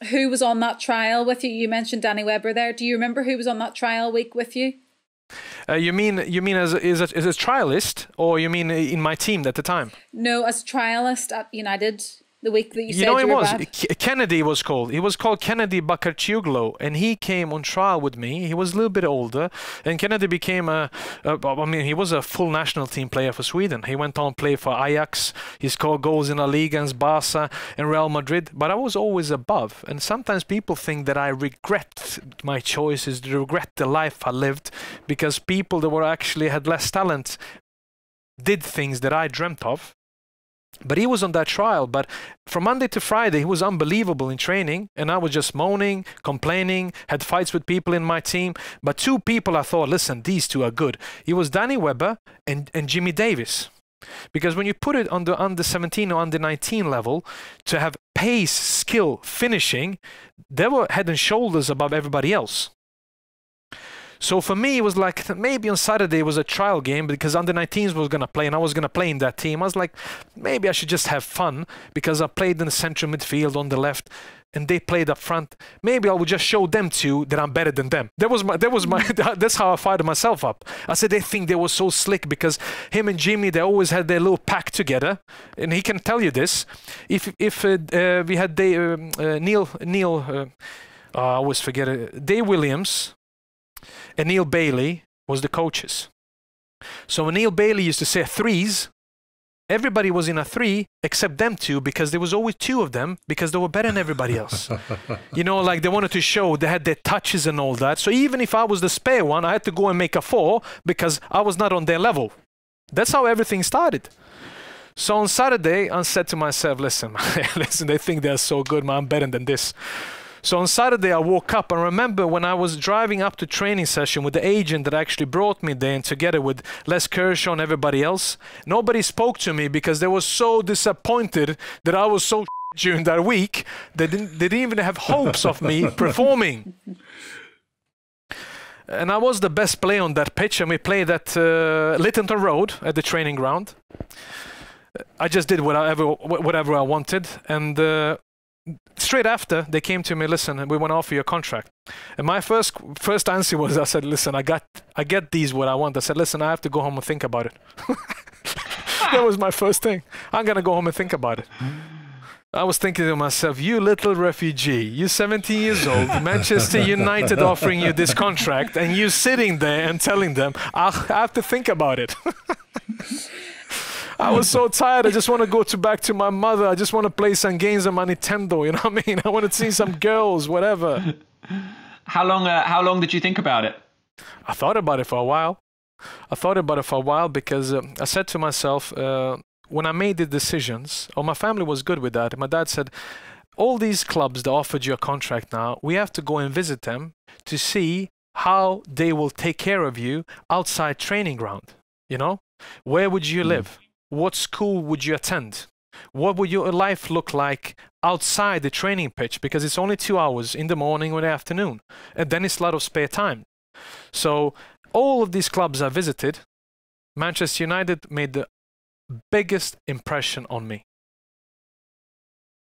who was on that trial with you? You mentioned Danny Webber there. Do you remember who was on that trial week with you? You mean as a trialist, or you mean in my team at the time? No, as a trialist at United. The week that you said know, you it were was bad. Kennedy was called. He was called Kennedy Bakarcioglu, and he came on trial with me. He was a little bit older, and Kennedy became he was a full national team player for Sweden. He went on to play for Ajax. He scored goals in La Liga against Barca and Real Madrid. But I was always above, and sometimes people think that I regret my choices, regret the life I lived, because people that were actually had less talent did things that I dreamt of. But he was on that trial. But from Monday to Friday, he was unbelievable in training. And I was just moaning, complaining, had fights with people in my team. But two people I thought, listen, these two are good. It was Danny Webber and Jimmy Davis. Because when you put it on the under 17 or under 19 level, to have pace, skill, finishing, they were head and shoulders above everybody else. So for me, it was like, maybe on Saturday it was a trial game because under 19s was going to play and I was going to play in that team. I was like, maybe I should just have fun because I played in the central midfield on the left and they played up front. Maybe I would just show them two that I'm better than them. That's how I fired myself up. I said, they think they were so slick because him and Jimmy, they always had their little pack together. And he can tell you this. If we had I always forget it, Dave Williams and Neil Bailey was the coaches. So when Neil Bailey used to say threes, everybody was in a three except them two because there was always two of them because they were better than everybody else. You know, like they wanted to show they had their touches and all that. So even if I was the spare one, I had to go and make a four because I was not on their level. That's how everything started. So on Saturday, I said to myself, listen, they think they're so good, man, I'm better than this. So on Saturday, I woke up and remember when I was driving up to training session with the agent that actually brought me there and together with Les Kershaw and everybody else, nobody spoke to me because they were so disappointed that I was so during that week. They didn't even have hopes of me performing. And I was the best player on that pitch, and we played at Littlington Road at the training ground. I just did whatever I wanted, and straight after, they came to me, listen, we want to offer you a contract. And my first answer was, I said, listen, I get these what I want. I said, listen, I have to go home and think about it. That was my first thing. I'm going to go home and think about it. I was thinking to myself, you little refugee, you're 17 years old, Manchester United offering you this contract, and you sitting there and telling them, I have to think about it. I was so tired. I just want to go back to my mother. I just want to play some games on my Nintendo. You know what I mean? I want to see some girls, whatever. How long did you think about it? I thought about it for a while. Because I said to myself, when I made the decisions, my family was good with that. My dad said, all these clubs that offered you a contract now, we have to go and visit them to see how they will take care of you outside training ground. You know, where would you live? What school would you attend? What would your life look like outside the training pitch? Because it's only 2 hours in the morning or the afternoon. And then it's a lot of spare time. So all of these clubs I visited, Manchester United made the biggest impression on me.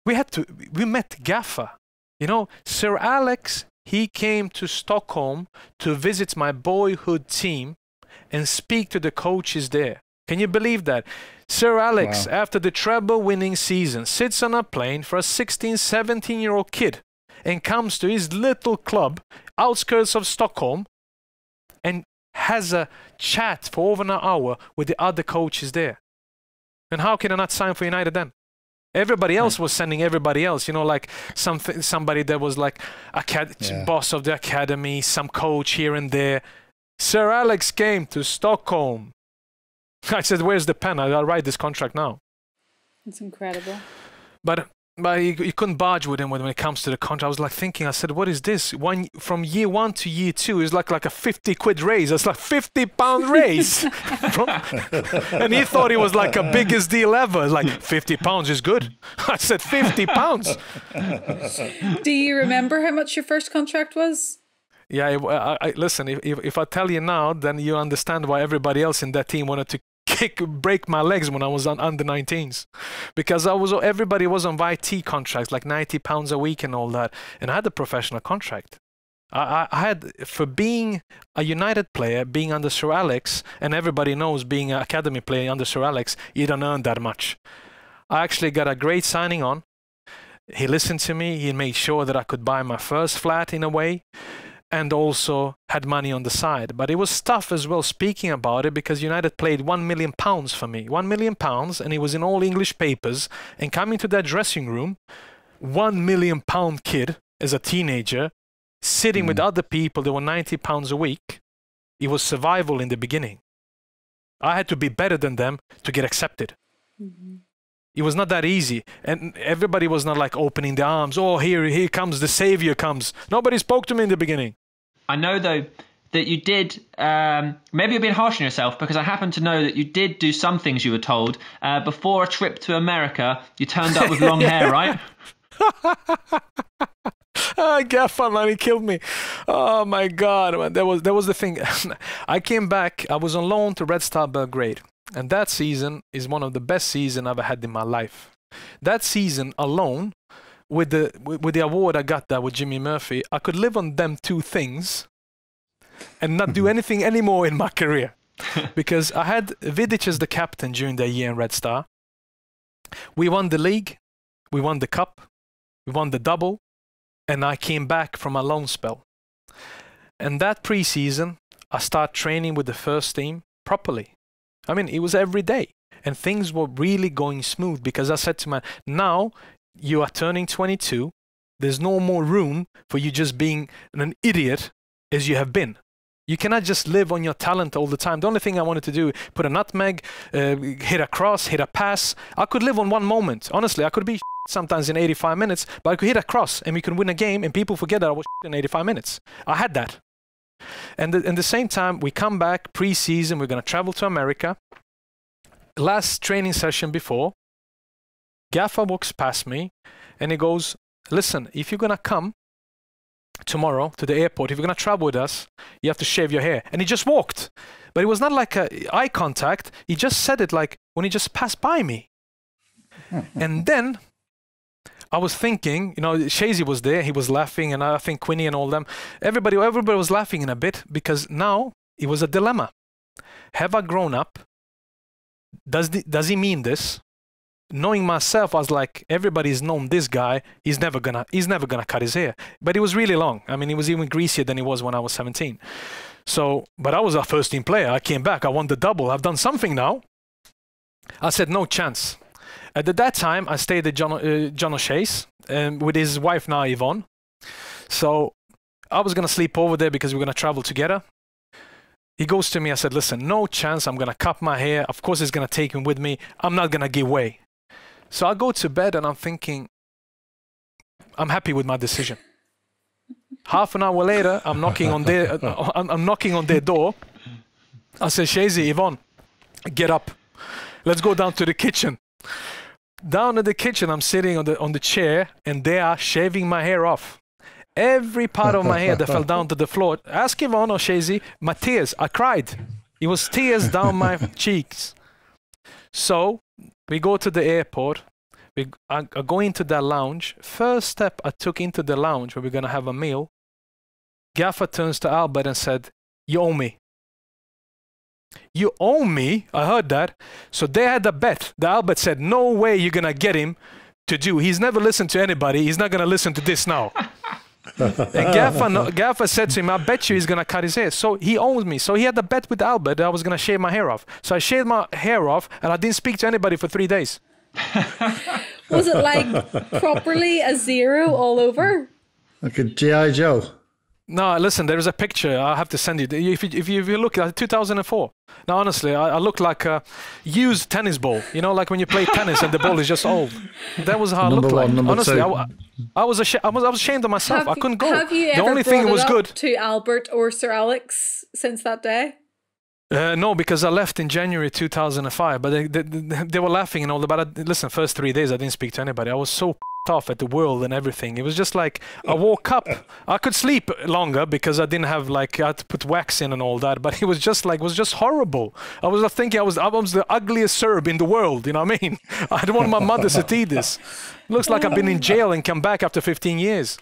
We met Gaffer. You know, Sir Alex, he came to Stockholm to visit my boyhood team and speak to the coaches there. Can you believe that? Sir Alex, wow, after the treble-winning season, sits on a plane for a 16, 17-year-old kid and comes to his little club, outskirts of Stockholm, and has a chat for over an hour with the other coaches there. And how can I not sign for United then? Everybody else was sending everybody else, you know, like somebody that was like boss of the academy, some coach here and there. Sir Alex came to Stockholm. I said, where's the pen? I'll write this contract now. It's incredible. But you couldn't barge with him when it comes to the contract. I was like thinking, I said, what is this? From year 1 to year 2 is like a 50 quid raise. It's like £50 raise. And he thought it was like a biggest deal ever. Like £50 is good. I said, £50. Do you remember how much your first contract was? Yeah, listen, if I tell you now, then you understand why everybody else in that team wanted to break my legs when I was on under 19s, because everybody was on YT contracts, like £90 a week and all that, and I had a professional contract. I had, for being a United player, being under Sir Alex, and everybody knows being an academy player under Sir Alex, you don't earn that much. I actually got a great signing on. He listened to me. He made sure that I could buy my first flat in a way, and also had money on the side. But it was tough as well speaking about it, because United paid £1 million for me. £1 million, and it was in all English papers. And coming to that dressing room, £1 million kid as a teenager, sitting with other people that were £90 a week, it was survival in the beginning. I had to be better than them to get accepted. It was not that easy, and everybody was not like opening their arms. Oh, here comes the savior comes. Nobody spoke to me in the beginning. I know though that you did, maybe you're being harsh on yourself, because I happen to know that you did do some things you were told. Before a trip to America, you turned up with long hair, right? Gaffer, man, he killed me. Oh my God, man. That was the thing. I came back. I was on loan to Red Star Belgrade, and that season is one of the best seasons I've ever had in my life. That season alone, with the award I got there with Jimmy Murphy, I could live on them two things and not do anything anymore in my career, because I had Vidic as the captain during the year in Red Star. We won the league, we won the cup, we won the double, and I came back from a loan spell. And that pre-season, I started training with the first team properly. I mean, it was every day. And things were really going smooth, because I said to now you are turning 22. There's no more room for you just being an idiot as you have been. You cannot just live on your talent all the time. The only thing I wanted to do, put a nutmeg, hit a cross, hit a pass. I could live on one moment. Honestly, I could be sometimes in 85 minutes, but I could hit a cross and we could win a game and people forget that I was in 85 minutes. I had that. And at the same time, we come back pre-season, we're going to travel to America. Last training session before, Gaffer walks past me and he goes, listen, if you're going to come tomorrow to the airport, if you're going to travel with us, you have to shave your hair. And he just walked. But it was not like eye contact. He just said it like when he just passed by me. And then I was thinking, you know, Shazy was there. He was laughing, and I think Quinny and all them. Everybody was laughing in a bit, because now it was a dilemma. Have I grown up? Does he mean this? Knowing myself, I was like, everybody's known this guy. He's never gonna cut his hair. But it was really long. I mean, it was even greasier than it was when I was 17. So, but I was a first team player. I came back. I won the double. I've done something now. I said, no chance. At that time, I stayed at John O'Shea's with his wife now, Yvonne. So I was gonna sleep over there because we're gonna travel together. He goes to me. I said, listen, no chance. I'm gonna cut my hair. Of course, he's gonna take him with me. I'm not gonna give way. So I go to bed and I'm thinking, I'm happy with my decision. Half an hour later, I'm knocking on their door. I say, Shazy, Yvonne, get up. Let's go down to the kitchen. Down at the kitchen, I'm sitting on the chair, and they are shaving my hair off. Every part of my hair that fell down to the floor. Ask Yvonne or Shazy, my tears. I cried. It was tears down my cheeks. So we go to the airport. I go into that lounge. First step I took into the lounge where we're going to have a meal. Gaffer turns to Albert and said, you owe me. You owe me? I heard that. So they had a bet. The Albert said, no way you're going to get him to do. He's never listened to anybody. He's not going to listen to this now. And Gaffer said to him, I bet you he's going to cut his hair. So he owes me. So he had a bet with Albert that I was going to shave my hair off. So I shaved my hair off and I didn't speak to anybody for 3 days. Was it like properly a zero all over? Like a G.I. Joe. No, listen, there is a picture I have to send you. If you look at 2004. Now, honestly, I look like a used tennis ball. You know, like when you play tennis and the ball is just old. That was how I looked like. Honestly, I was ashamed of myself. I couldn't go. Have you the ever only thing that was good to Albert or Sir Alex since that day? No, because I left in January 2005. But they were laughing and all that. But listen, first 3 days I didn't speak to anybody. I was so pissed off at the world and everything. It was just like I woke up. I could sleep longer because I didn't have I had to put wax in and all that. But it was just horrible. I was thinking I was the ugliest Serb in the world. You know what I mean? I don't want my mother to see this. Looks like I've been in jail and come back after 15 years.